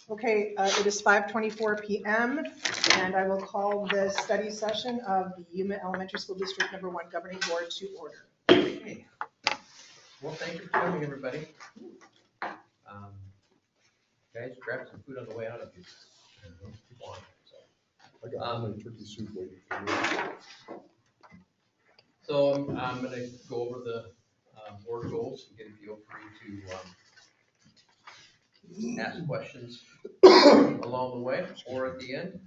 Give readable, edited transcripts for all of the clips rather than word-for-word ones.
Okay, it is 5:24 p.m. and I will call the study session of the Yuma Elementary School District Number 1 Governing Board to order. Okay. Well, thank you for coming, everybody. Guys, grab some food on the way out if you want. I got my turkey soup waiting for me. So I'm going to go over the board goals and get a feel for you to ask questions along the way or at the end.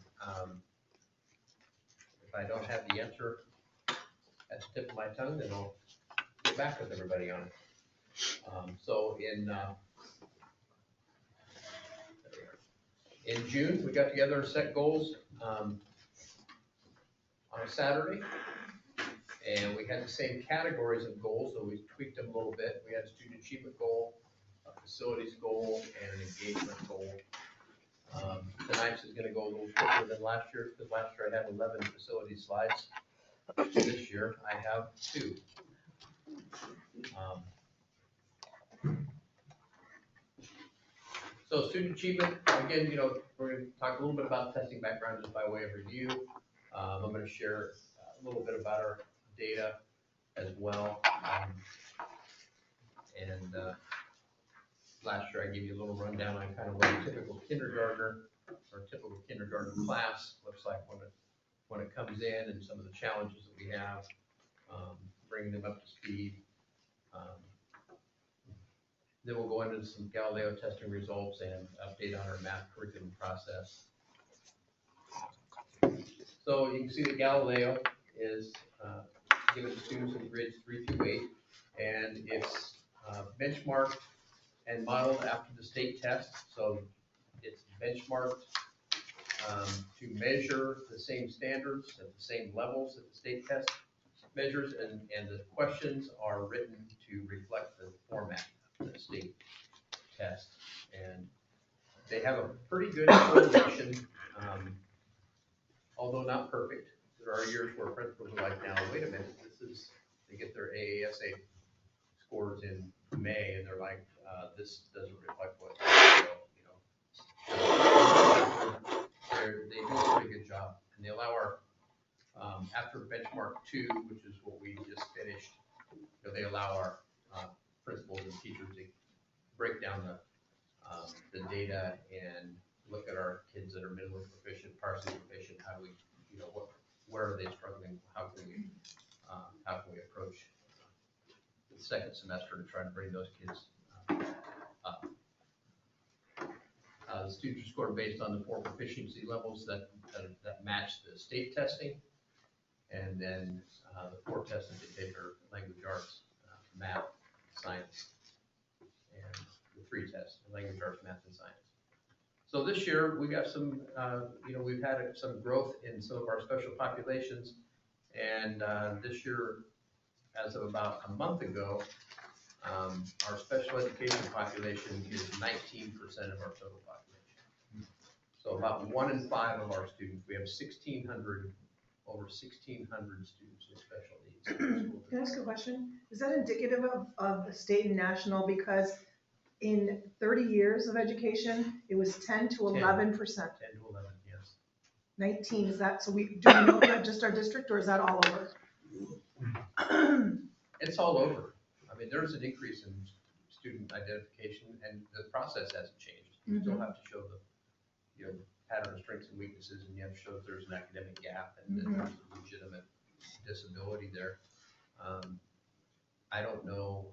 If I don't have the answer at the tip of my tongue, then I'll get back with everybody on it. So in June, we got together and set goals on a Saturday. And we had the same categories of goals, so we tweaked them a little bit. We had a student achievement goal, a facilities goal, and an engagement goal. Tonight's is gonna go a little quicker than last year, because last year I had 11 facility slides. This year I have 2. So student achievement, again, we're gonna talk a little bit about testing background just by way of review. I'm gonna share a little bit about our data as well. Last year I gave you a little rundown on kind of what a typical kindergartner or typical kindergarten class looks like when it comes in, and some of the challenges that we have, bringing them up to speed. Then we'll go into some Galileo testing results and update on our math curriculum process. So you can see that Galileo is given to students in grades 3 through 8, and it's benchmarked and modeled after the state test. So it's benchmarked to measure the same standards at the same levels that the state test measures, and the questions are written to reflect the format of the state test. And they have a pretty good correlation, although not perfect. There are years where principals are like, now, wait a minute, they get their AASA scores in May, and they're like, this doesn't reflect what, they do a pretty good job. And they allow our, after benchmark 2, which is what we just finished, they allow our principals and teachers to break down the data and look at our kids that are minimally proficient, partially proficient. How do we, where are they struggling? How can we approach the second semester to try to bring those kids up? The students are scored based on the 4 proficiency levels that match the state testing, and then the 4 tests that they take are language arts, math, science, and the 3 tests: language arts, math, and science. So this year we got some, we've had some growth in some of our special populations, and this year, as of about a month ago, our special education population is 19% of our total population. So about 1 in 5 of our students, we have over 1,600 students with special needs. Can I ask a question? Is that indicative of the state and national? Because in 30 years of education, it was 10 to 11%. 10 to 11, yes. 19, is that, so do we know that just our district, or is that all over? It's all over. I mean, there's an increase in student identification, and the process hasn't changed. You still have to show the pattern of strengths and weaknesses, and you have to show that there's an academic gap and that there's a legitimate disability there. I don't know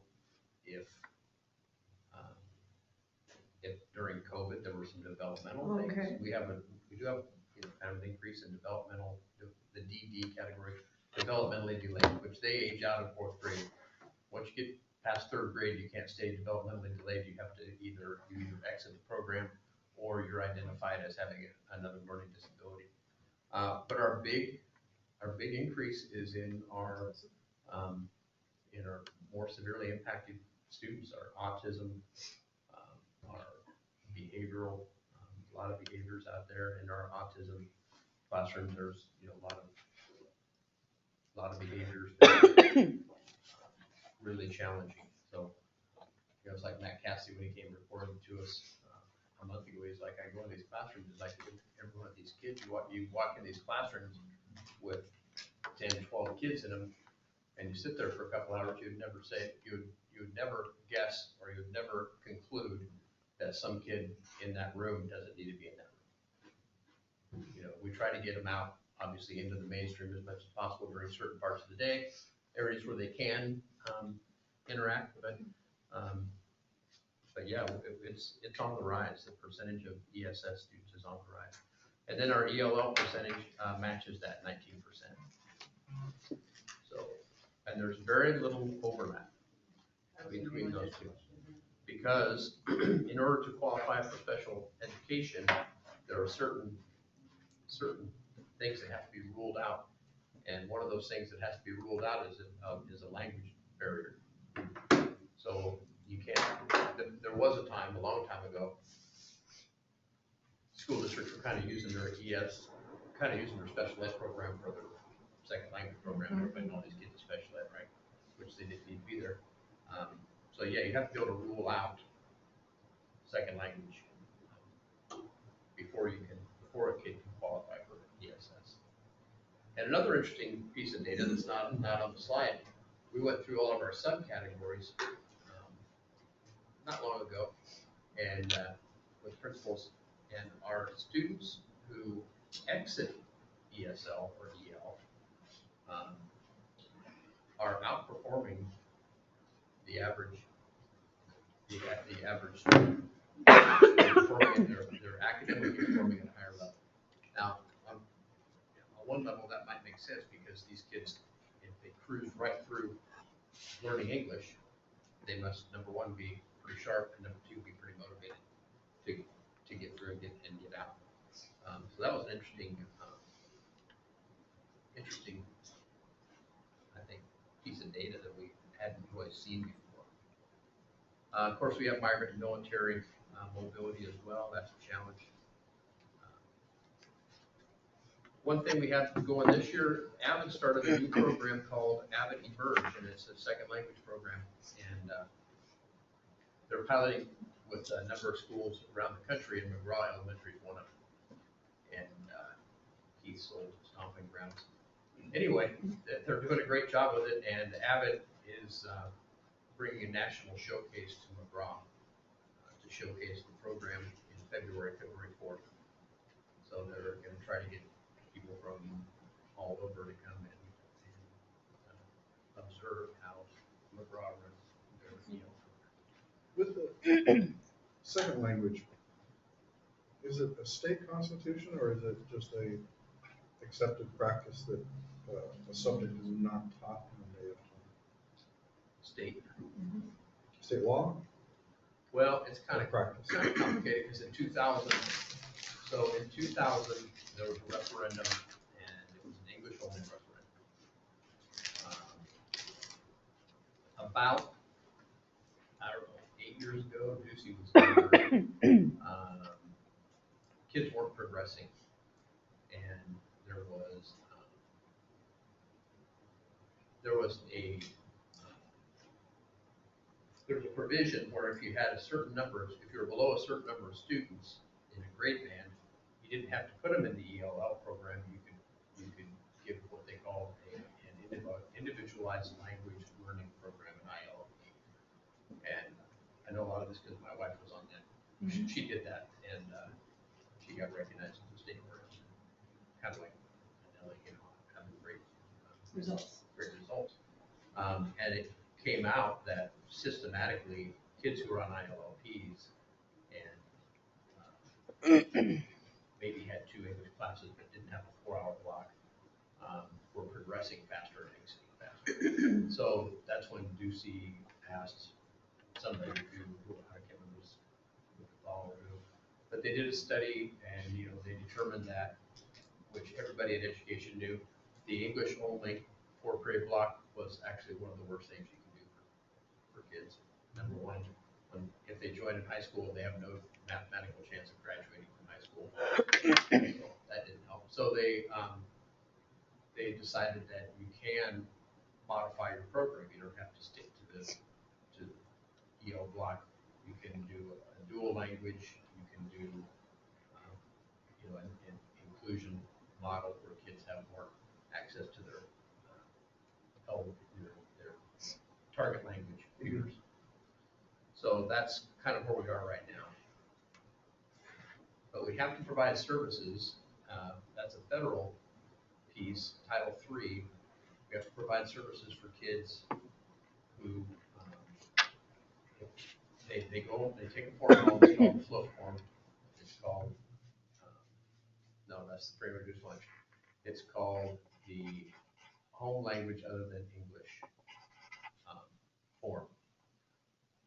if during COVID there were some developmental things. We do have kind of an increase in developmental, the DD category, developmentally delayed, which they age out in 4th grade. Once you get past 3rd grade, you can't stay developmentally delayed. You have to either exit the program, or you're identified as having another learning disability. But our big increase is in our more severely impacted students, our autism, our behavioral, a lot of behaviors out there in our autism classrooms. There's a lot of behaviors that are really challenging. So it's like Matt Cassidy when he came reporting to us a month ago, he's like, I go in these classrooms, it's like every one of these kids, you walk in these classrooms with 10, 12 kids in them, and you sit there for a couple hours, you would never guess, or you would never conclude that some kid in that room doesn't need to be in that room. You know, we try to get them out, obviously, into the mainstream as much as possible during certain parts of the day, areas where they can interact, but yeah, it's on the rise. The percentage of ESS students is on the rise. And then our ELL percentage matches that 19%. So, and there's very little overlap between those two. Because in order to qualify for special education, there are certain things that have to be ruled out. And one of those things that has to be ruled out is a language barrier. So you can't, there was a time, a long time ago, school districts were kind of using their special ed program for their second language program. Everybody knows these kids are special ed, right? Which they didn't need to be there. So yeah, you have to be able to rule out second language before a kid can qualify for ESS. And another interesting piece of data that's not on the slide, we went through all of our subcategories not long ago, and with principals, and our students who exit ESL or EL are outperforming the average student. They're academically performing at a higher level. Now, on one level, that might make sense because these kids, if they cruise right through learning English, they must, number one, be pretty sharp, and number two, be pretty motivated to get through and get out. So that was an interesting, I think, piece of data that we hadn't really seen before. Of course, we have migrant and military mobility as well. That's a challenge. One thing we have going this year, Avid started a new program called Avid Emerge, and it's a second language program. And they're piloting with a number of schools around the country, and McGraw Elementary is one of them. And Keith's old stomping grounds. Anyway, they're doing a great job with it, and Avid is bringing a national showcase to McGraw to showcase the program in February 4th. So they're going to try to get people from all over to come and observe how McGraw runs their program. With the second language, is it a state constitution or is it just a accepted practice that a subject is not taught in the native tongue? State law? Well, it's kind of practice. Complicated because in 2000, there was a referendum, and it was an English-only referendum. About, I don't know, 8 years ago, Ducey was kids weren't progressing, and there was a provision where if you had if you were below a certain number of students in a grade band, you didn't have to put them in the ELL program. You could give what they call an individualized language learning program, an ILP. And I know a lot of this because my wife was on that. She did that, and she got recognized as a state board, kind of like having great results. And it came out that systematically kids who were on ILLPs and maybe had 2 English classes but didn't have a 4-hour block were progressing faster and exiting faster. So that's when Ducey asked somebody who I can't remember but they did a study, and they determined that, which everybody in education knew, the English only 4-period block was actually one of the worst things you can do for kids. Number one, if they join in high school, they have no mathematical chance of graduating from high school. So that didn't help. So they decided that you can modify your program. You don't have to stick to the EL block. You can do a dual language. You can do an inclusion model where kids have more access to their, their target language peers. So that's kind of where we are right now. But we have to provide services, that's a federal piece, Title III. We have to provide services for kids who, they take a form home, it's called the float form. It's called, no, that's the free and reduced lunch. It's called the home language other than English form.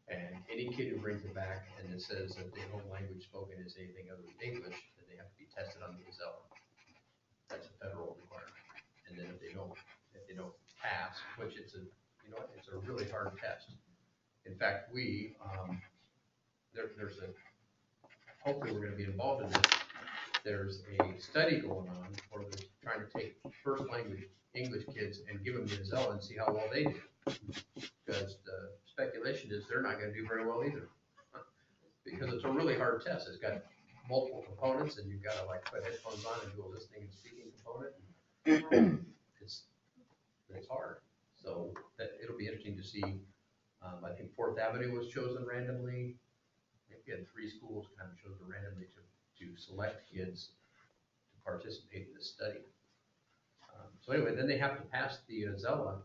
And any kid who brings it back and it says that the home language spoken is anything other than English, then they have to be tested on the Gazella. That's a federal requirement. And then if they don't pass, which it's a really hard test. In fact, hopefully we're gonna be involved in this. There's a study going on where they're trying to take first language English kids and give them the Gazella and see how well they do. Because the speculation is they're not gonna do very well either. Because it's a really hard test. It's got multiple components and you've gotta like put headphones on and do a listening and speaking component. It's hard. So it'll be interesting to see. I think Fourth Avenue was chosen randomly. I think we had 3 schools kind of chosen randomly to select kids to participate in this study. So anyway, then they have to pass the Gazella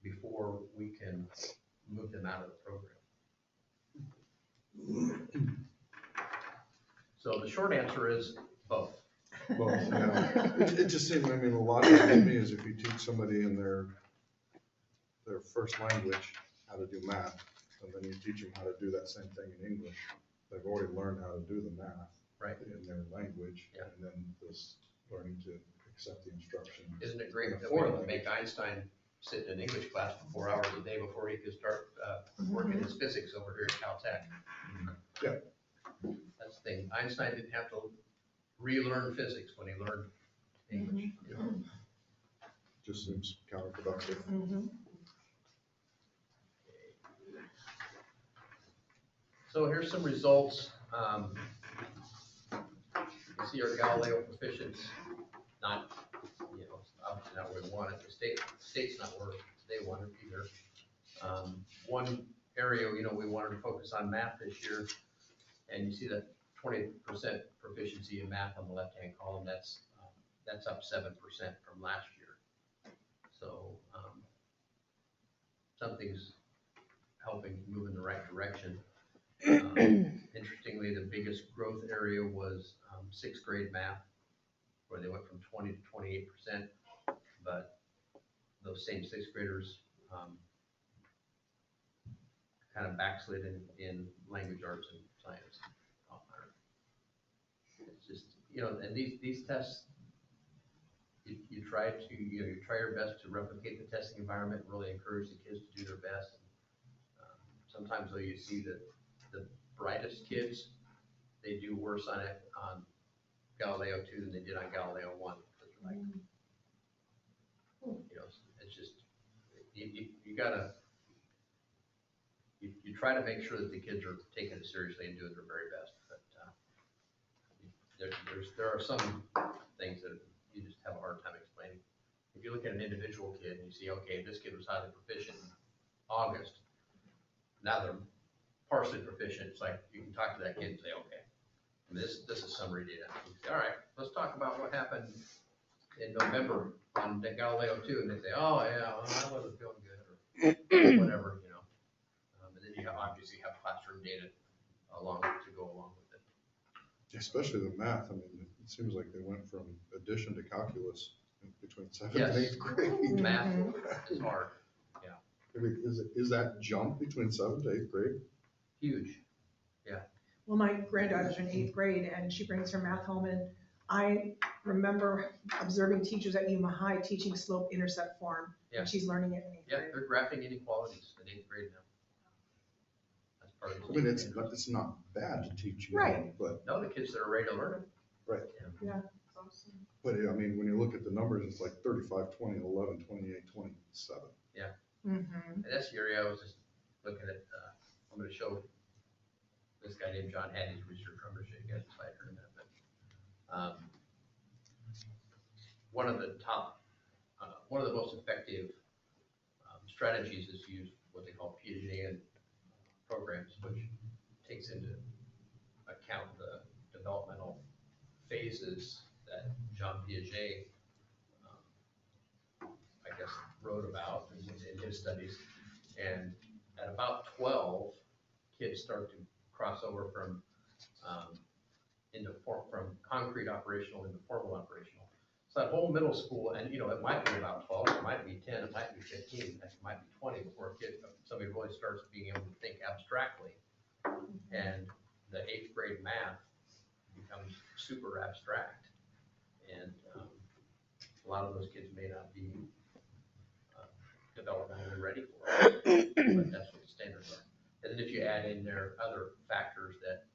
before we can move them out of the program. So the short answer is both. Well, yeah, it just seems, I mean, a lot of it to me is if you teach somebody in their first language how to do math, and then you teach them how to do that same thing in English, they've already learned how to do the math Right. in their language, Yeah. and then this learning to accept the instruction. Isn't it great that we don't make Einstein sit in an English class for 4 hours a day before he could start working his physics over here at Caltech? Yeah. That's the thing. Einstein didn't have to relearn physics when he learned English. You know? Just seems counterproductive. Mhm. So here's some results. You see our Galileo proficiency, not, obviously not where we want it. The state's not where they want it either. One area, we wanted to focus on math this year, and you see that 20% proficiency in math on the left-hand column. That's up 7% from last year. So something's helping move in the right direction. Interestingly, the biggest growth area was 6th grade math, where they went from 20 to 28%, but those same 6th graders kind of backslid in language arts and science. It's just, and these tests, you try your best to replicate the testing environment and really encourage the kids to do their best. Sometimes though you see that the brightest kids, they do worse on Galileo 2 than they did on Galileo 1. Like, it's just, you gotta, you try to make sure that the kids are taking it seriously and doing their very best. But there are some things that you just have a hard time explaining. If you look at an individual kid and you see, okay, this kid was highly proficient in August, now they're partially proficient. It's like you can talk to that kid and say, okay, this is summary data. Say, all right, let's talk about what happened in November on Galileo 2, and they say, oh yeah, well, I wasn't feeling good or whatever, and then you obviously have classroom data to go along with it. Especially the math. I mean, it seems like they went from addition to calculus between 7th Yes. and 8th grade. Math is hard. I mean, is that jump between 7th to 8th grade? Huge. Well, my granddaughter's in 8th grade and she brings her math home, and I remember observing teachers at Yuma High teaching slope-intercept form. Yeah. And she's learning it in 8th Yeah, grade. they're graphing inequalities in 8th grade now. That's part of the I mean, standard. it's not bad to teach, Right. but No, the kids that are ready to learn it. Right. Yeah. But I mean, when you look at the numbers, it's like 35, 20, 11, 28, 27. Mm-hmm. And that's the area I was just looking at. I'm going to show this guy named John Hattie's research. I'm gonna show you guys the slide here in a minute. But, one of the one of the most effective strategies is to use what they call Piagetian programs, which takes into account the developmental phases that Jean Piaget, I guess, wrote about in his studies. And at about 12, kids start to cross over from from concrete operational into formal operational. So that whole middle school, and it might be about 12, it might be 10, it might be 15, it might be 20 before somebody really starts being able to think abstractly. And the 8th grade math becomes super abstract. And a lot of those kids may not be developmentally ready for it, but that's what the standards are. And then if you add in there other factors that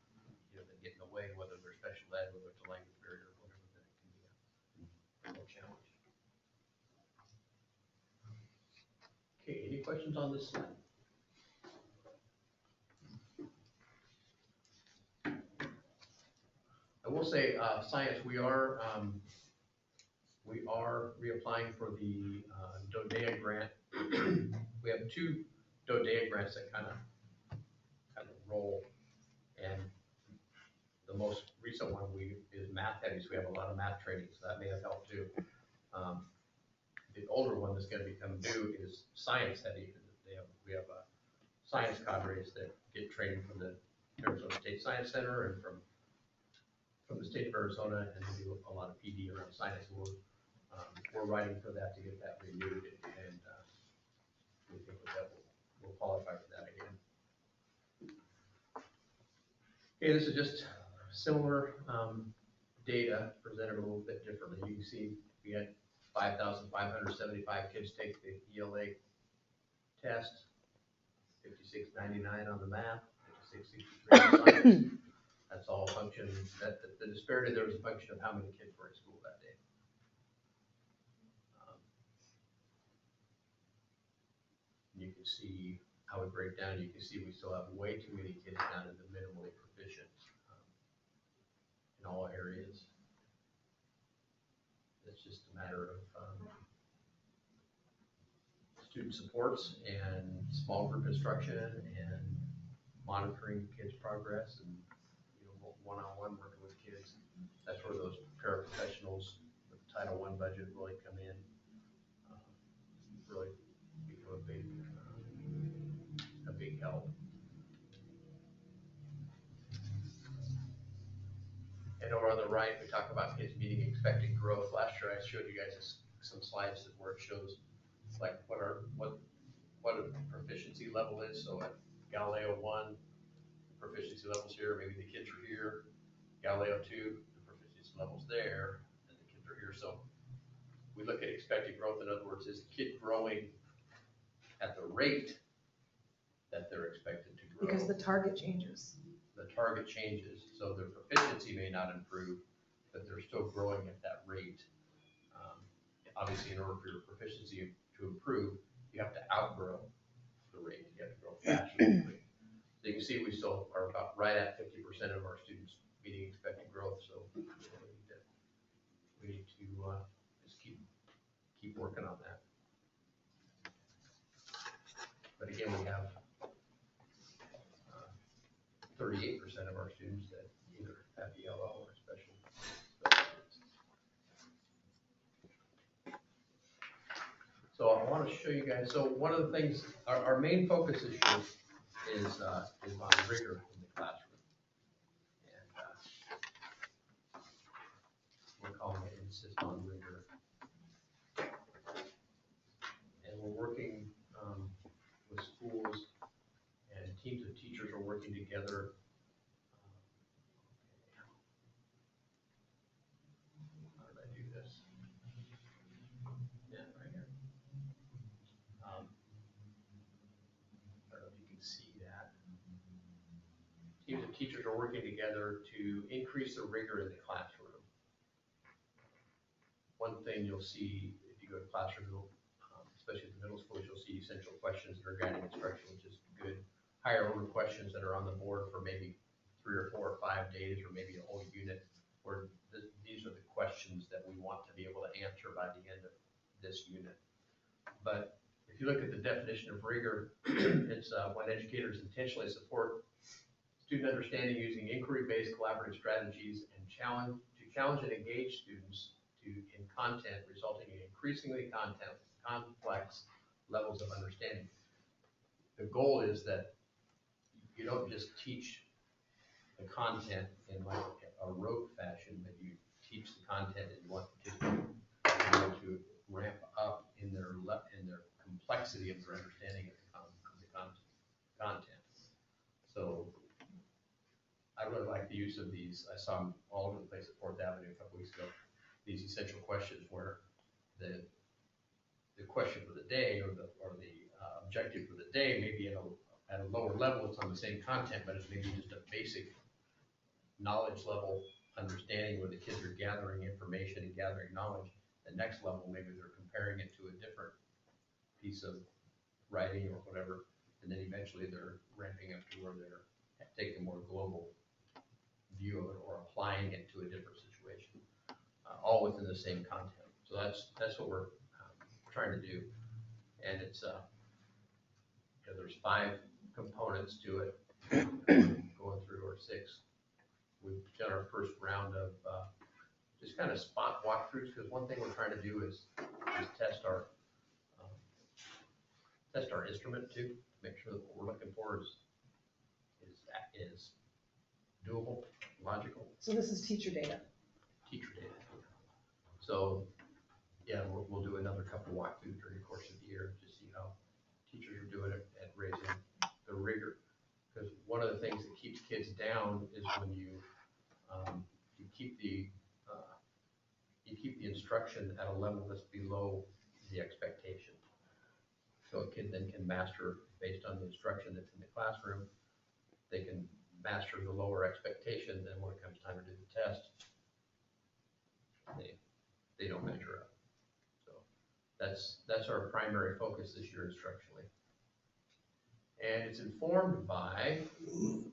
that get in the way, whether they're special ed, whether it's a language barrier, whatever, then it can be a real challenge. Okay, any questions on this slide? I will say, science, we are reapplying for the DODEA grant. We have 2 DODEA grants that kind of roll, and the most recent one is math heavy, so we have a lot of math training, so that may have helped too. The older one that's going to become due is science heavy. We have science cadres that get training from the Arizona State Science Center and from the state of Arizona, and we do a lot of PD around science. We're writing for that to get that renewed, and we think that we'll qualify for that again. Okay, this is just similar data presented a little bit differently. You can see we had 5,575 kids take the ELA test, 5699 on the math, 5663 on science. That's all a function, the disparity there was a function of how many kids were in school that day. You can see how we break down. You can see we still have way too many kids down in the minimally proficient in all areas. It's just a matter of student supports and small group instruction and monitoring kids' progress and one-on-one working with kids. That's where those paraprofessionals with Title I budget really come in, really become a big help. And over on the right, we talk about kids meeting expected growth. Last year, I showed you guys some slides where it shows like what a proficiency level is. So at Galileo 1, proficiency levels here, maybe the kids are here. Galileo 2, the proficiency levels there, and the kids are here. So we look at expected growth. In other words, is the kid growing at the rate that they're expected to grow? Because the target changes. The target changes, so their proficiency may not improve, but they're still growing at that rate. Obviously, in order for your proficiency to improve, you have to outgrow the rate. You have to grow faster than the rate. So you can see we still are about right at 50% of our students meeting expected growth. So we need to just keep working on that. But again, we have 38% of our students that either have ELL or special needs. So I want to show you guys. So one of the things, our main focus this year is on rigor in the classroom, and we're calling it Insist on Rigor. And we're working with schools, and teams of teachers are working together. How did I do this? Yeah, right here. I don't know if you can see that. Teams of teachers are working together to increase the rigor in the classroom. One thing you'll see if you go to classrooms, especially at the middle schools, you'll see essential questions that are guiding instruction, which is good. Higher order questions that are on the board for maybe 3 or 4 or 5 days, or maybe a whole unit, where these are the questions that we want to be able to answer by the end of this unit. But if you look at the definition of rigor, it's when educators intentionally support student understanding using inquiry-based collaborative strategies and challenge and engage students in content, resulting in increasingly complex levels of understanding. The goal is that you don't just teach the content in like a rote fashion, but you teach the content and you want the kids to ramp up in their complexity of their understanding of the content. So I really like the use of these. I saw them all over the place at Fourth Avenue a couple weeks ago. These essential questions where the question for the day or the objective for the day may be at a lower level. It's on the same content, but it's maybe just a basic knowledge level understanding where the kids are gathering information and gathering knowledge. The next level, maybe they're comparing it to a different piece of writing or whatever, and then eventually they're ramping up to where they're taking a more global view of it or applying it to a different situation, all within the same content. So that's what we're trying to do, and it's there's 5 components to it, going through, or 6. We've done our first round of just kind of spot walkthroughs, because one thing we're trying to do is test our instrument too, to make sure that what we're looking for is doable, logical. So this is teacher data. Teacher data. So yeah, we'll do another couple walkthroughs during the course of the year to see how teachers are doing it at raising the rigor. Because one of the things that keeps kids down is when you keep the instruction at a level that's below the expectation. So a kid then can master based on the instruction that's in the classroom. They can master the lower expectation. Then when it comes time to do the test, they don't measure up. So that's our primary focus this year instructionally. And it's informed by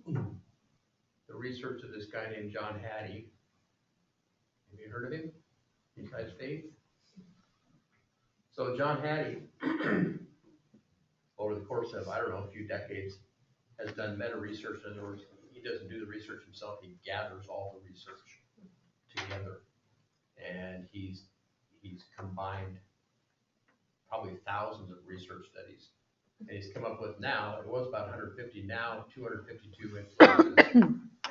the research of this guy named John Hattie. Have you heard of him? Besides Faith? So John Hattie, over the course of, I don't know, a few decades, has done meta-research. In other words, he doesn't do the research himself, he gathers all the research together. And he's combined probably thousands of research studies. And he's come up with now, it was about 150, now 252 influences.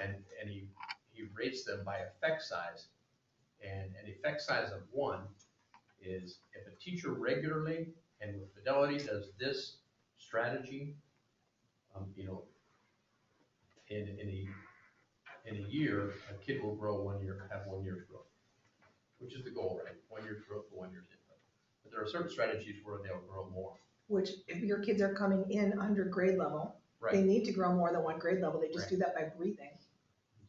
and he rates them by effect size. And an effect size of 1 is if a teacher regularly and with fidelity does this strategy, in a year, a kid will grow 1 year, have 1 year's growth, which is the goal, right? 1 year's growth for 1 year's input. But there are certain strategies where they'll grow more. Which if your kids are coming in under grade level, Right. they need to grow more than 1 grade level. They just Right. do that by breathing.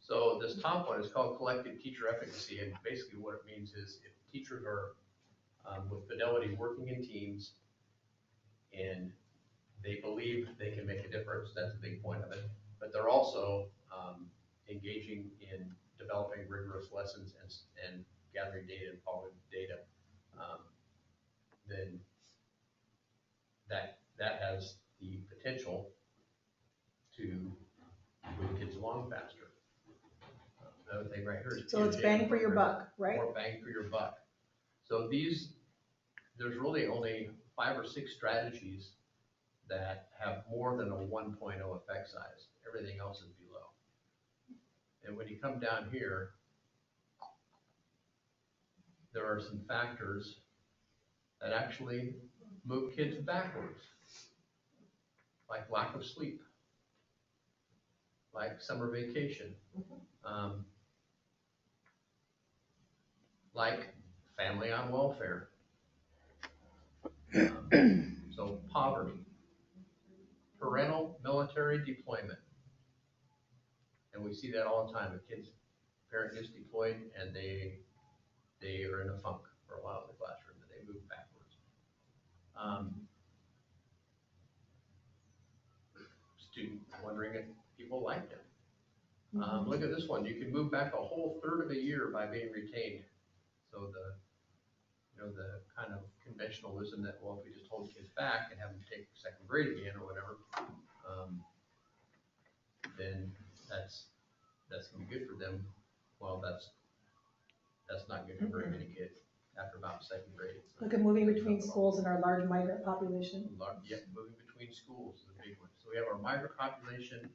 So this top one is called collective teacher efficacy, and basically what it means is if teachers are with fidelity working in teams and they believe they can make a difference, that's a big point of it, but they're also engaging in developing rigorous lessons and gathering data and following data, then that has the potential to move kids along faster. Another thing right here is. So it's bang for your buck, right? More bang for your buck. So there's really only 5 or 6 strategies that have more than a 1.0 effect size. Everything else is below. And when you come down here, there are some factors that actually move kids backwards, like lack of sleep, like summer vacation, like family on welfare, so poverty, parental military deployment, and we see that all the time. A parent gets deployed and they are in a funk for a while in the classroom and they move backwards. Student wondering if people like them. Look at this one, you can move back a whole third of a year by being retained. So the kind of conventionalism that, well, if we just hold kids back and have them take second grade again or whatever, then that's gonna be good for them. Well, that's not good for very many kids after about second grade. So Look at moving between schools and our large migrant population. Yeah, moving between schools is a big one. So we have our migrant population,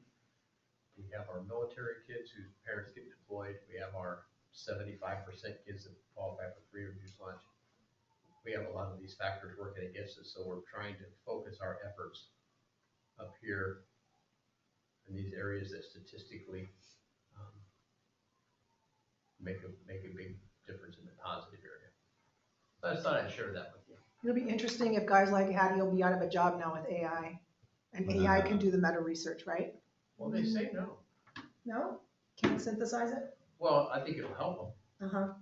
we have our military kids whose parents get deployed, we have our 75% kids that qualify for free or reduced lunch. We have a lot of these factors working against us, so we're trying to focus our efforts up here in these areas that statistically make a big difference in the positive area. So I just thought I'd share that with you. It'll be interesting if guys like Hattie will be out of a job now with AI. And AI can do the meta research, right? Well, they say no. No? Can it synthesize it? Well, I think it'll help them. Uh-huh.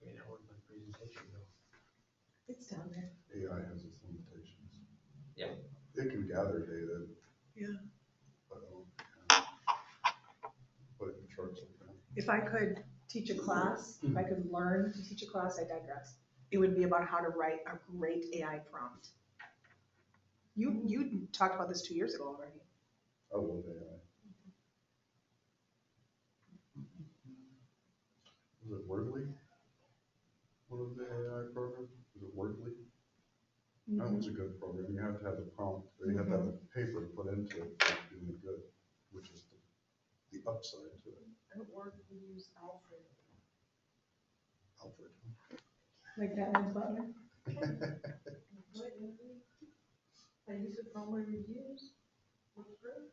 You know, with my presentation, though. It's down there. AI has its limitations. Yeah. It can gather data. Yeah. But put it in charts like that. If I could teach a class, if I could learn to teach a class, I digress. It would be about how to write a great AI prompt. You talked about this 2 years ago already. I love AI. Was it Wordly? One of the AI programs? Was it Wordly? That was a good program. You have to have the prompt, or you have to have the paper put into it to do it good, which is the upside to it. At work, we use Alfred. Alfred. Like Batman's butler. I use it for all my reviews. Works great.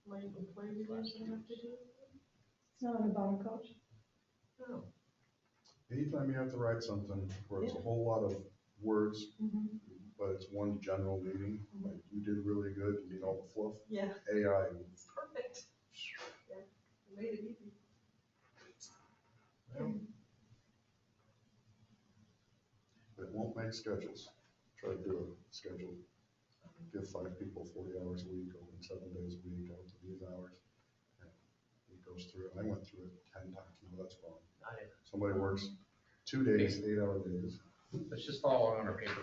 My employee reviews I have to do. It's not on the bottom coach. No. Anytime you have to write something where it's a whole lot of words, but it's one general meaning, like you did really good, you need all the fluff, Yeah, AI. perfect. Yeah, made it easy. Well, It won't make schedules. Try to do a schedule. Give 5 people 40 hours a week, open 7 days a week, out to these hours. And it goes through, I went through it 10 times, no, that's wrong. Somebody works 2 days, 8-hour days. Let's just follow along on our paper.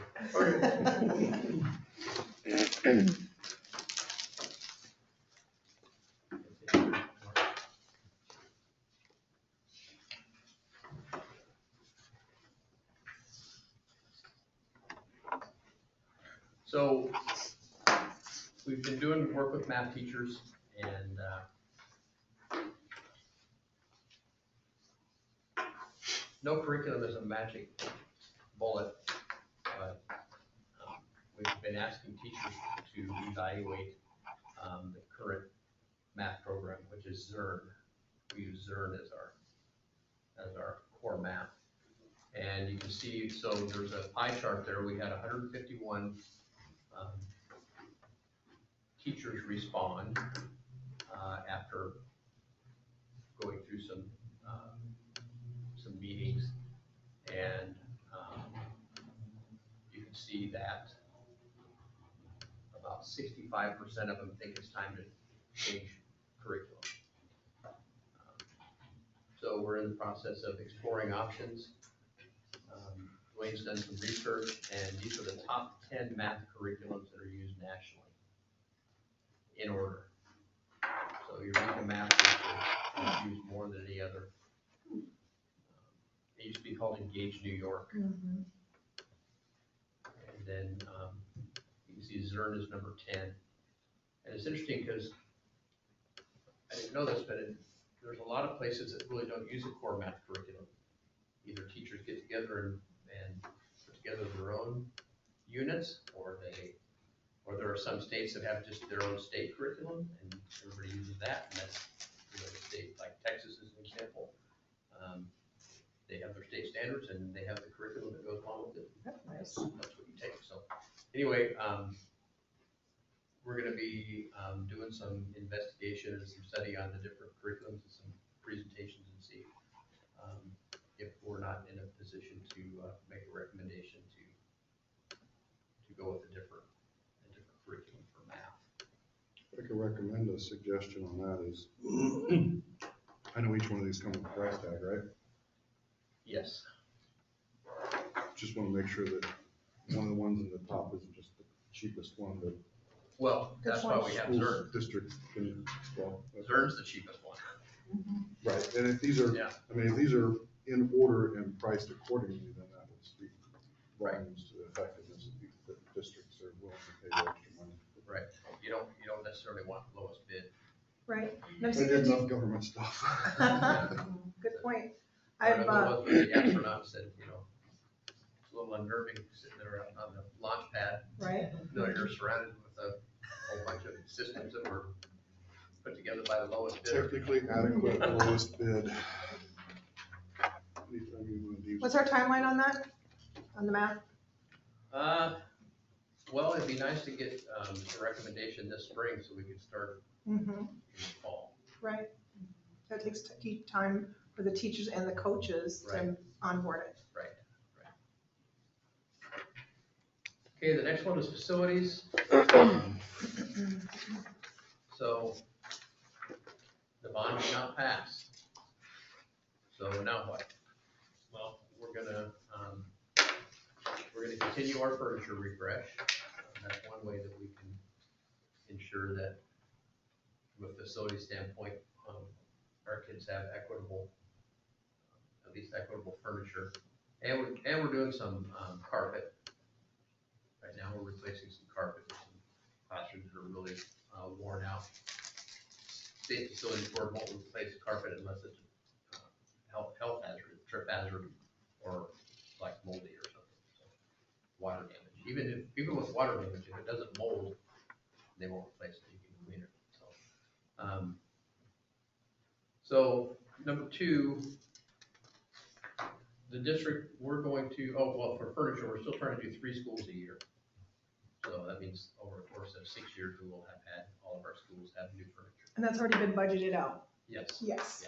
So we've been doing work with math teachers, and no curriculum is a magic bullet, but we've been asking teachers to evaluate the current math program, which is Zern. We use Zern as our core math. And you can see, so there's a pie chart there. We had 151 teachers respond after going through some meetings, and you can see that about 65% of them think it's time to change curriculum. So we're in the process of exploring options. Dwayne's done some research, and these are the top 10 math curriculums that are used nationally in order. So Eureka Math is used more than any other. It used to be called Engage New York. And then you can see Zern is number 10. And it's interesting because I didn't know this, but there's a lot of places that really don't use a core math curriculum. Either teachers get together and put together their own units, or there are some states that have just their own state curriculum, and everybody uses that. And that's, the state, like Texas is an example. They have their state standards, and they have the curriculum that goes along with it. That's nice. That's what you take. So anyway, we're going to be doing some investigation and some study on the different curriculums and some presentations, and see if we're not in a position to make a recommendation to go with a different curriculum for math. Like a to recommend a suggestion on that is, I know each one of these come with a price tag, right? Yes, Just want to make sure that one of the ones in the top isn't just the cheapest one, but well, Good that's why point. we have schools, Zern. districts can, well. Zern's the cheapest one. Right, and if these are, Yeah. I mean, if these are in order and priced accordingly, then that will speak Right. volumes to the effectiveness of the districts are willing to pay the extra money. Right. You don't necessarily want the lowest bid. Right. And I've I seen did it enough too. government stuff. Good point. I I've, remember it was with the astronauts that, it's a little unnerving sitting there on the launch pad. right, You're surrounded with a whole bunch of systems that were put together by the lowest bidder. Technically adequate, lowest bid. Anytime you want to use. what's our timeline on that, on the map? Well, it'd be nice to get a recommendation this spring so we could start Mm-hmm. in the fall. Right. That takes time for the teachers and the coaches to Right. onboard it. Okay, the next one is facilities. So the bond did not pass. So now what? Well, we're gonna continue our furniture refresh. That's one way that we can ensure that from a facility standpoint, our kids have equitable, at least equitable furniture. And we're doing some carpet. Right now, we're replacing some carpet. Some classrooms that are really worn out. State Facilities Board won't replace carpet unless it's health hazard, trip hazard, or like moldy or something. So, water damage. Even with water damage, if it doesn't mold, they won't replace it. You can clean it. So number two, the district, we're going to, for furniture, we're still trying to do 3 schools a year. So that means over the course of 6 years, we will have had, all of our schools have new furniture. And that's already been budgeted out. Yes. Yes.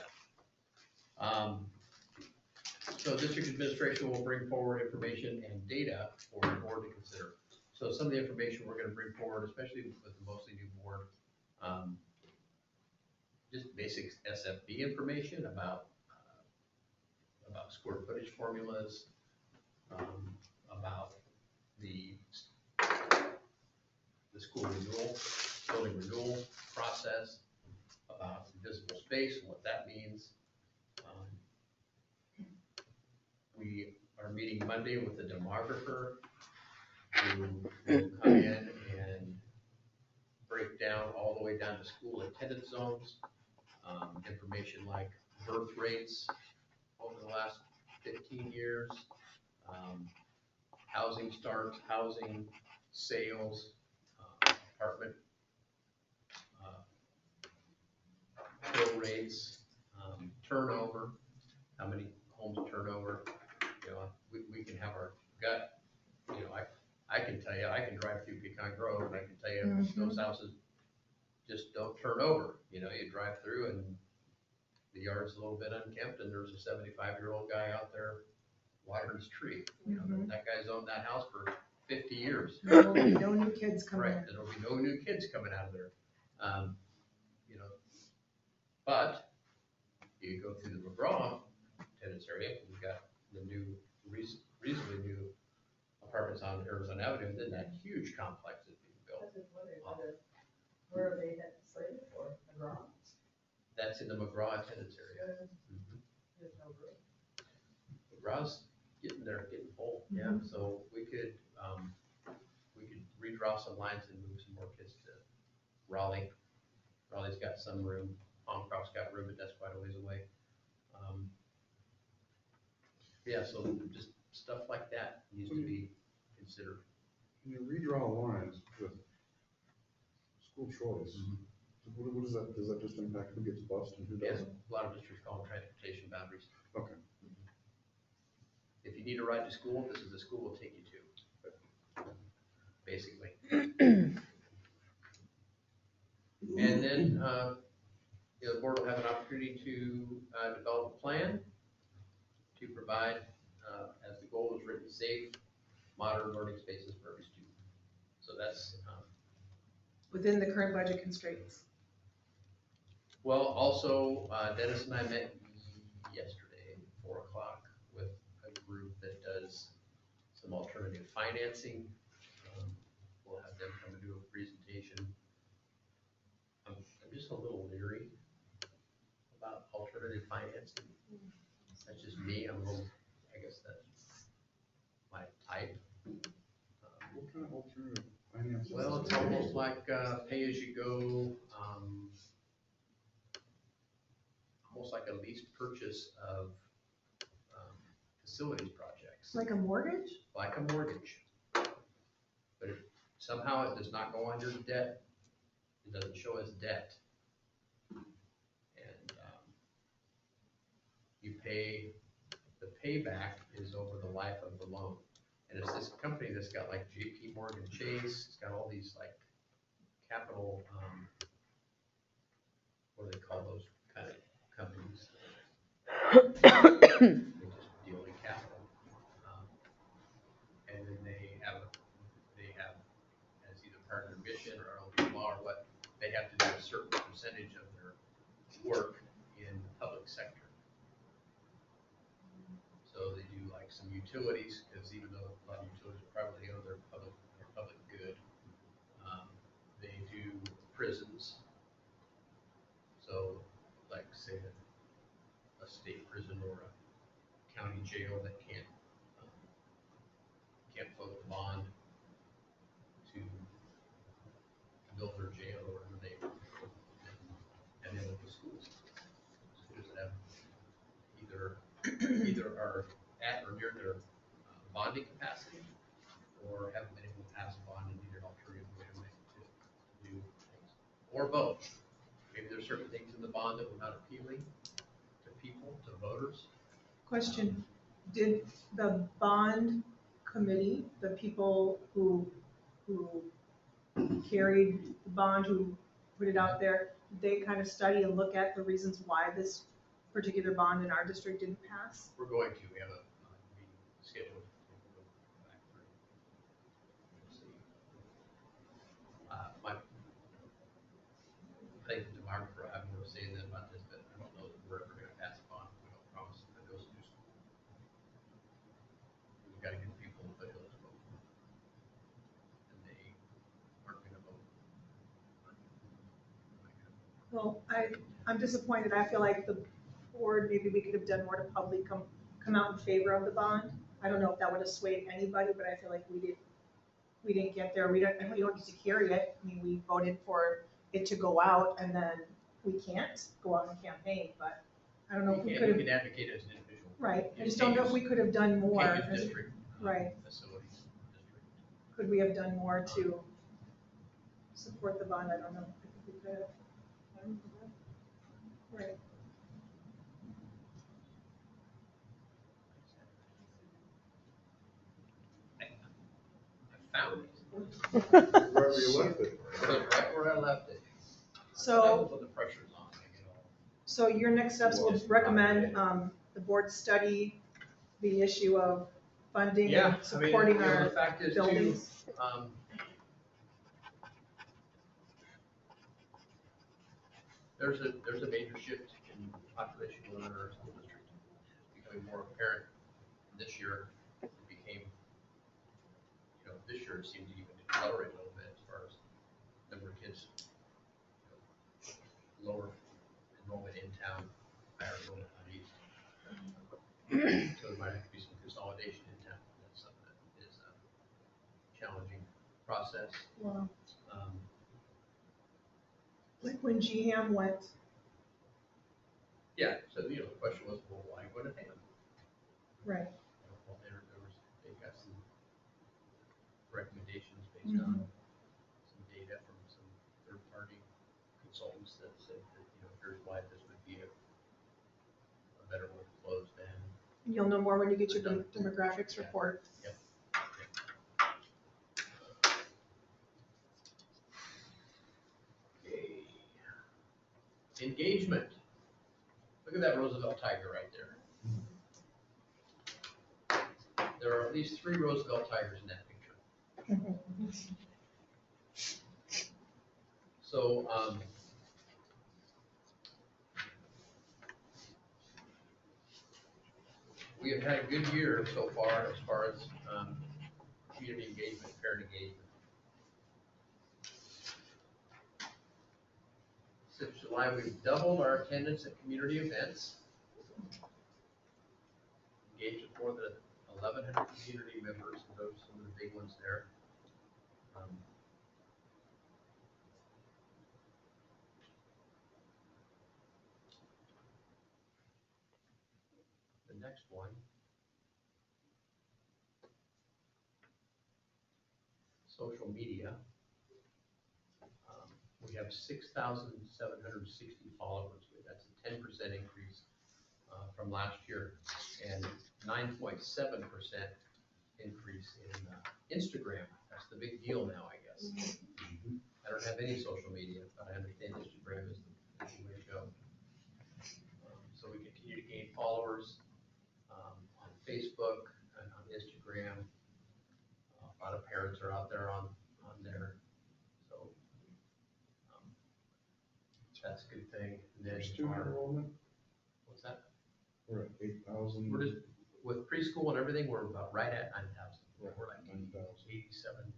So district administration will bring forward information and data for the board to consider. So some of the information we're gonna bring forward, especially with the mostly new board, just basic SFB information about square footage formulas, about the school renewal, building renewal process, about invisible space and what that means. We are meeting Monday with the demographer who will come in and break down all the way down to school attendance zones, information like birth rates over the last 15 years, housing starts, housing sales, apartment fill rates, turnover, how many homes turn over. We can have our gut, I can tell you, I can drive through Pecan Grove and I can tell you those houses just don't turn over. You drive through and the yard's a little bit unkempt and there's a 75-year-old guy out there watering his tree. That guy's owned that house for 50 years. No new kids coming Right, in. there'll be no new kids coming out of there. But you go through the McGraw tenants area, we've got the new, reasonably new apartments on Arizona Avenue, and then that huge complex is being built. Where are they slated for, McGraw? That's in the McGraw tenants area. There's no room. McGraw's getting there, getting full, yeah, so we could redraw some lines and move some more kids to Raleigh. Raleigh's got some room, Palmcroft's got room, but that's quite a ways away. Yeah, so just stuff like that needs to be considered. When you redraw lines with school choice, what is that, does that just impact who gets bused and who Yes, doesn't? a lot of districts call them transportation boundaries. Okay. If you need a ride to school, this is the school will take you to, basically. And then, the board will have an opportunity to develop a plan to provide, as the goal is written, safe, modern learning spaces for every student. So that's, Within the current budget constraints. Well, also, Dennis and I met yesterday, 4 o'clock, with a group that does some alternative financing. We'll have them come and do a presentation. I'm just a little leery about alternative financing. That's just me, I'm a little, I guess that's my type. What kind of alternative financing? Well, it's almost like pay-as-you-go, almost like a lease purchase of facilities projects, Like a mortgage? like a mortgage. But if somehow it does not go on your debt, it doesn't show as debt. And you pay, the payback is over the life of the loan. And it's this company that's got like JP Morgan Chase, it's got all these like capital, what do they call those kind of companies? They just deal in capital. And then they have as either part of their mission or own law or what, they have to do a certain percentage of their work in the public sector. So they do like some utilities, because even though a lot of utilities are privately owned, they're public good. They do prisons. So like say a state prison or a county jail that can't float the bond to build their jail or whatever and then with the schools that have either are at or near their bonding capacity or haven't been able to pass a bond and need an alternative way to do things, or both. Maybe there's certain things in the bond that were not appealing to people, to voters. Question, did the bond committee, the people who carried the bond, who put it out there, they kind of study and look at the reasons why this particular bond in our district didn't pass? We're going to, we have a meeting scheduled. We'll go back through. We'll see. I think the demographer, I have more to say than about this, but I don't know that we're ever gonna pass a bond. We don't promise that goes to school. We've got to get people in the foothills to vote. And they aren't gonna vote. Well, I'm disappointed. I feel like the board, maybe we could have done more to publicly come out in favor of the bond. I don't know if that would have swayed anybody, but I feel like we didn't get there. We don't get to carry it. I mean, we voted for it to go out and then we can't go out and campaign, but I don't know if we could You have, can advocate as an individual. right. I just don't know if we could have done more. Can't use district. Right. Facilities, district. Could we have done more to support the bond? I don't know. I think we could have. Right. I found it. Wherever you left it. Right where I left it. So, When the pressure's on, I get all. so your next steps will recommend, the board study the issue of funding Yeah, and I mean, supporting the our fact is too, buildings. There's a major shift in population within our school district. It's becoming more apparent this year. It became, this year it seemed to even accelerate a little bit as far as number of kids, lower enrollment in town, higher enrollment out east. So there might have to be some consolidation in town. That's something that is a challenging process. Wow. Like when GHAM went, Yeah, so, the question was, well, why go to Ham? right. Well, they got some recommendations based on some data from some third-party consultants that said that, here's why this would be a better way to close than. You'll know more when you get your demographics report. Yep. Okay. Engagement. Look at that Roosevelt tiger right there. There are at least 3 Roosevelt tigers in that picture. So, we have had a good year so far as community engagement, parent engagement. Since July, we've doubled our attendance at community events. Engaged with more than 1,100 community members, and those are some of the big ones there. The next one. Social media. We have 6,760 followers. That's a 10% increase from last year, and 9.7% increase in Instagram. That's the big deal now, I guess. I don't have any social media, but I understand Instagram is the way to go. So we continue to gain followers on Facebook and on Instagram. A lot of parents are out there on there. So that's a good thing. And then Student enrollment, what's that? we're at 8,000. We're just, with preschool and everything, we're about right at 9,000. Right, We're like 9,000. 87,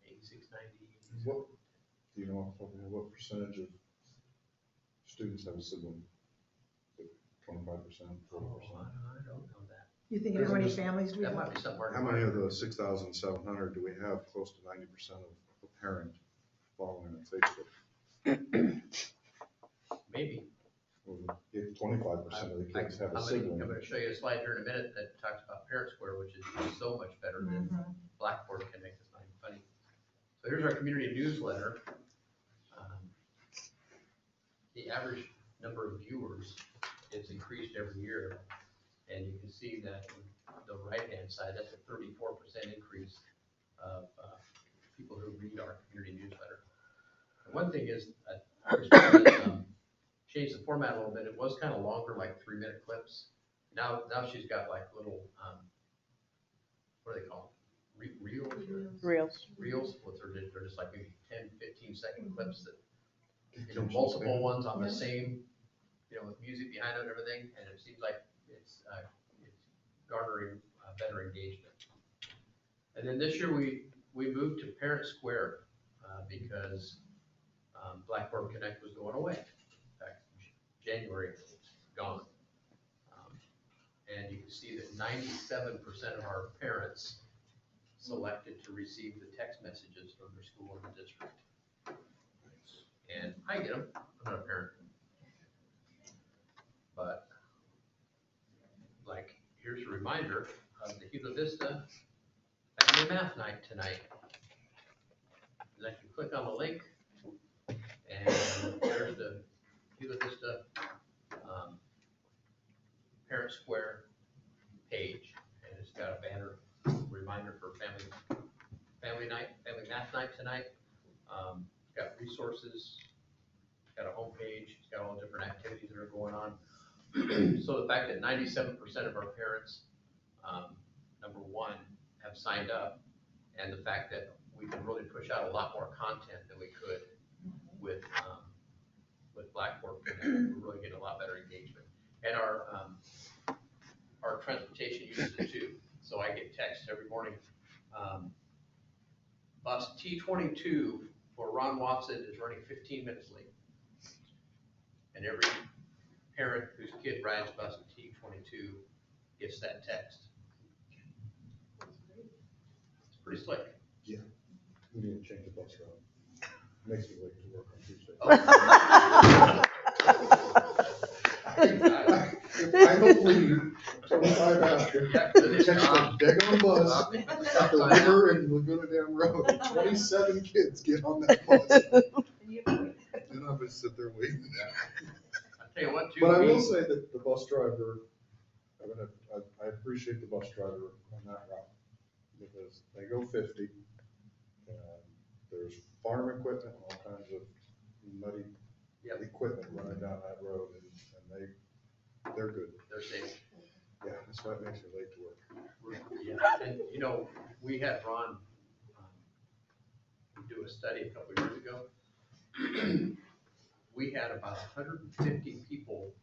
86, 90. What, do you know off the top of your head, what percentage of students have a sibling? 25%, 40%? I don't know that. You thinking how many families do we That have? might be something. How many of the 6,700 do we have close to 90% of a parent following on Facebook? Maybe. If 25% of the kids have a sibling. I'm going to show you a slide here in a minute that talks about Parent Square, which is so much better than Blackboard Connect. It's not even funny. So here's our community newsletter. The average number of viewers is increased every year, and you can see that on the right-hand side, that's a 34% increase of people who read our community newsletter. And one thing is, changed the format a little bit. It was kind of longer, like 3-minute clips. Now she's got like little, what do they call them? Reels. They're just like maybe 10, 15-second clips that, multiple ones on the same, with music behind it and everything. And it seems like it's garnering better engagement. And then this year we moved to Parent Square because Blackboard Connect was going away. January, it's gone. And you can see that 97% of our parents selected to receive the text messages from their school or the district. And I get them, I'm not a parent. But, like, here's a reminder of the Gila Vista Family Math Night tonight. And I can click on the link, and there's the Gila Vista Parent Square page, and it's got a banner reminder for family math night tonight. It's got resources, it's got a homepage, it's got all the different activities that are going on. So the fact that 97% of our parents, number one, have signed up, and the fact that we can really push out a lot more content than we could with Blackboard Connect, we're really getting a lot better engagement. And our transportation uses it too. So I get texts every morning. Bus T22 for Ron Watson is running 15 minutes late. And every parent whose kid rides bus T22 gets that text. It's pretty slick. Yeah, we need to change the bus route. Makes me late to work on Tuesday. If I don't leave 25 after, catch the daggone bus at the river and Laguna Dam Road, 27 kids get on that bus. And I'm gonna sit there waiting. I'll tell you what, too. But I will say that the bus driver, I appreciate the bus driver on that route, because they go 50, and there's farm equipment and all kinds of muddy equipment running down that road, and they're good. They're safe. Yeah, that's why it makes me late to work. Yeah, and we had Ron do a study a couple of years ago. We had about 150 people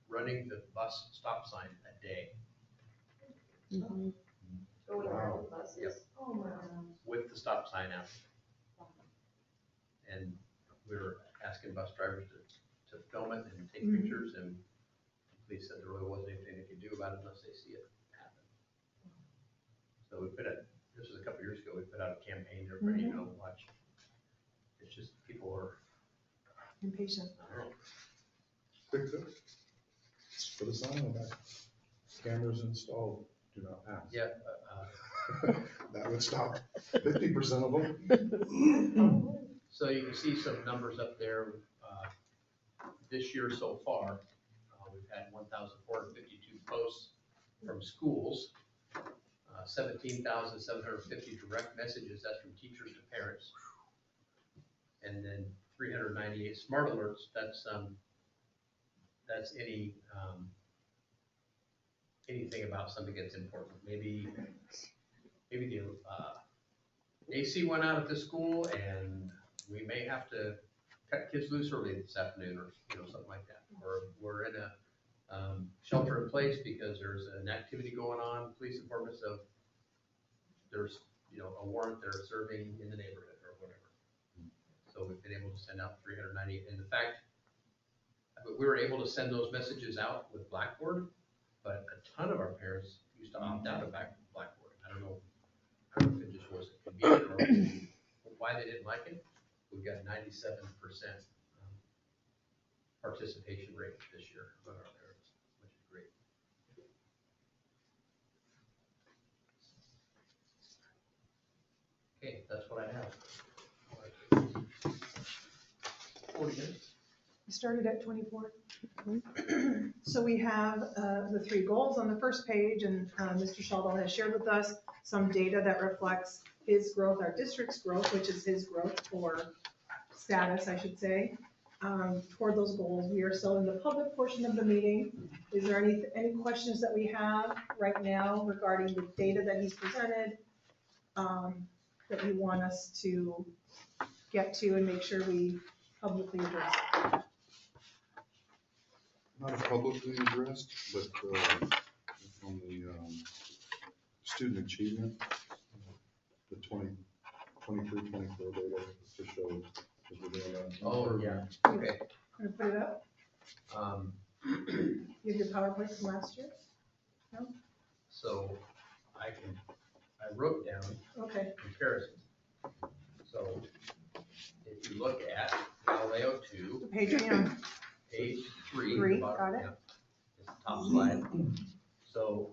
running the bus stop sign a day Mhm. Going Wow. around the buses. Yep. Oh, my God. with the stop sign out. And we were asking bus drivers to film it and take Mhm. pictures, and the police said there really wasn't anything they could do about it unless they see it happen. So we this was a couple years ago, we put out a campaign to everybody, you know, watch. It's just, people are, Impatient. I don't know, Quick fix. Put a sign on the back. Cameras installed, do not pass. yeah, That would stop 50% of them. so you can see some numbers up there, this year so far. We've had 1,452 posts from schools, 17,750 direct messages, that's from teachers to parents. And then 398 smart alerts, that's anything about something that's important. Maybe the AC went out at this school and we may have to cut kids loose early this afternoon, or, you know, something like that. Or we're in a shelter in place because there's an activity going on, police informants of there's, you know, a warrant they're serving in the neighborhood or whatever. So we've been able to send out 398. And in fact, we were able to send those messages out with Blackboard, but a ton of our parents used to opt out of Blackboard. I don't know if it just wasn't convenient or why they didn't like it. We've got 97% participation rate this year among our parents, which is great. Okay, that's what I have. 40 minutes. We started at 24. So we have the three goals on the first page, and Mr. Sheldon has shared with us some data that reflects his growth, our district's growth, which is his growth or status, I should say, toward those goals. We are still in the public portion of the meeting. Is there any questions that we have right now regarding the data that he's presented that you want us to get to and make sure we publicly address? Not publicly addressed, but on the student achievement, the 23-24 data to show that we're doing that. Oh, yeah, okay. Gonna put it up? You have your PowerPoint from last year? So I wrote down Okay. comparisons. So if you look at LAO 2, The page are on. page 3. Three, bottom, got it. yeah, it's the top slide. So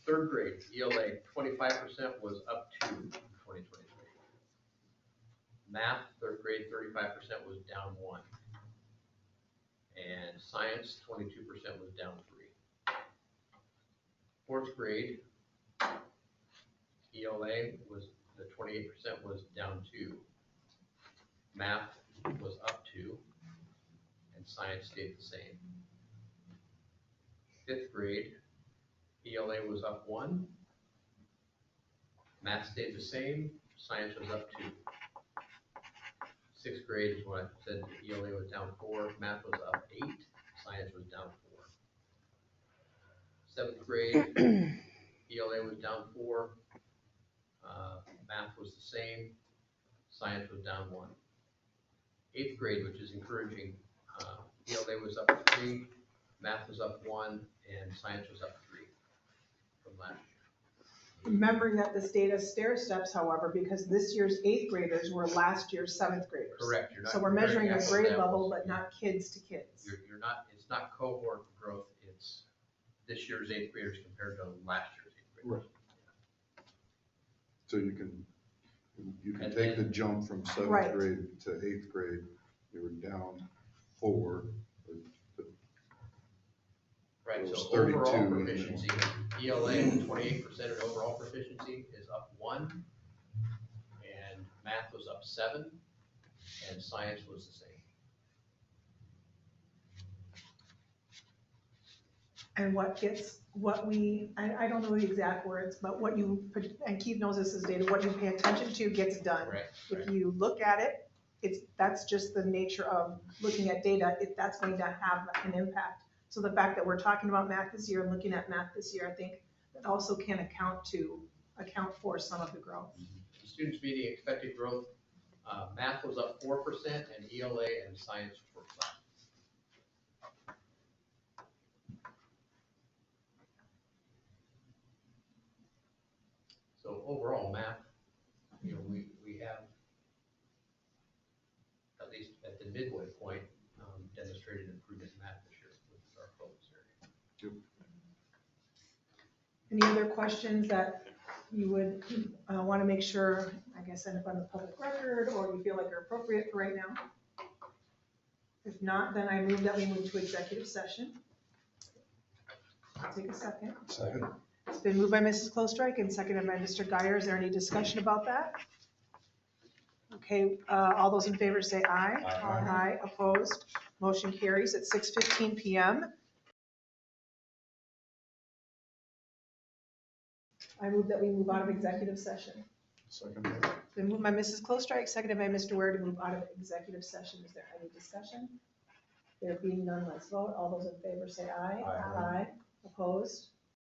third grade, ELA, 25% was up 2 in 2023. Math, third grade, 35% was down 1. And science, 22% was down 3. Fourth grade, ELA was, the 28% was down 2. Math was up 2. And science stayed the same. Fifth grade, ELA was up 1. Math stayed the same, science was up 2. Sixth grade is what I said, ELA was down 4, math was up 8, science was down 4. Seventh grade, ELA was down 4, math was the same, science was down 1. Eighth grade, which is encouraging, ELA was up 3, math was up 1, and science was up 3 from last year. Remembering that this data is stair steps, however, because this year's 8th graders were last year's 7th graders. Correct, you're not. So we're comparing measuring a apples to grade apples. level, but not kids to kids. You're not, it's not cohort growth, it's this year's 8th graders compared to last year's 8th graders. So you can And take the then- jump from Right. 7th grade to 8th grade, you were down 4. Right, It was so 32 overall in the- proficiency, ELA, 28% in overall proficiency is up 1, and math was up 7, and science was the same. And I don't know the exact words, but what you, and Keith knows this is data, what you pay attention to gets done. Right, If you look at it, that's just the nature of looking at data, that's going to have an impact. So the fact that we're talking about math this year and looking at math this year, I think that also can account for some of the growth. The students meeting expected growth, math was up 4% and ELA and science were flat. So overall, math, you know, we have, at least at the midway point, demonstrated improvement in math this year with our focus area. Any other questions that you would want to make sure, I guess, end up on the public record, or you feel like are appropriate for right now? If not, then I move that we move to executive session. I'll take a second. Second. It's been moved by Mrs. Klosstrike and seconded by Mr. Guyer. Is there any discussion about that? Okay, all those in favor say aye. Aye. Aye, opposed. Motion carries at 6:15 PM. I move that we move out of executive session. Second. It's been moved by Mrs. Klosstrike, seconded by Mr. Ware to move out of executive session. Is there any discussion? There being none, let's vote. All those in favor say aye. Aye. Opposed?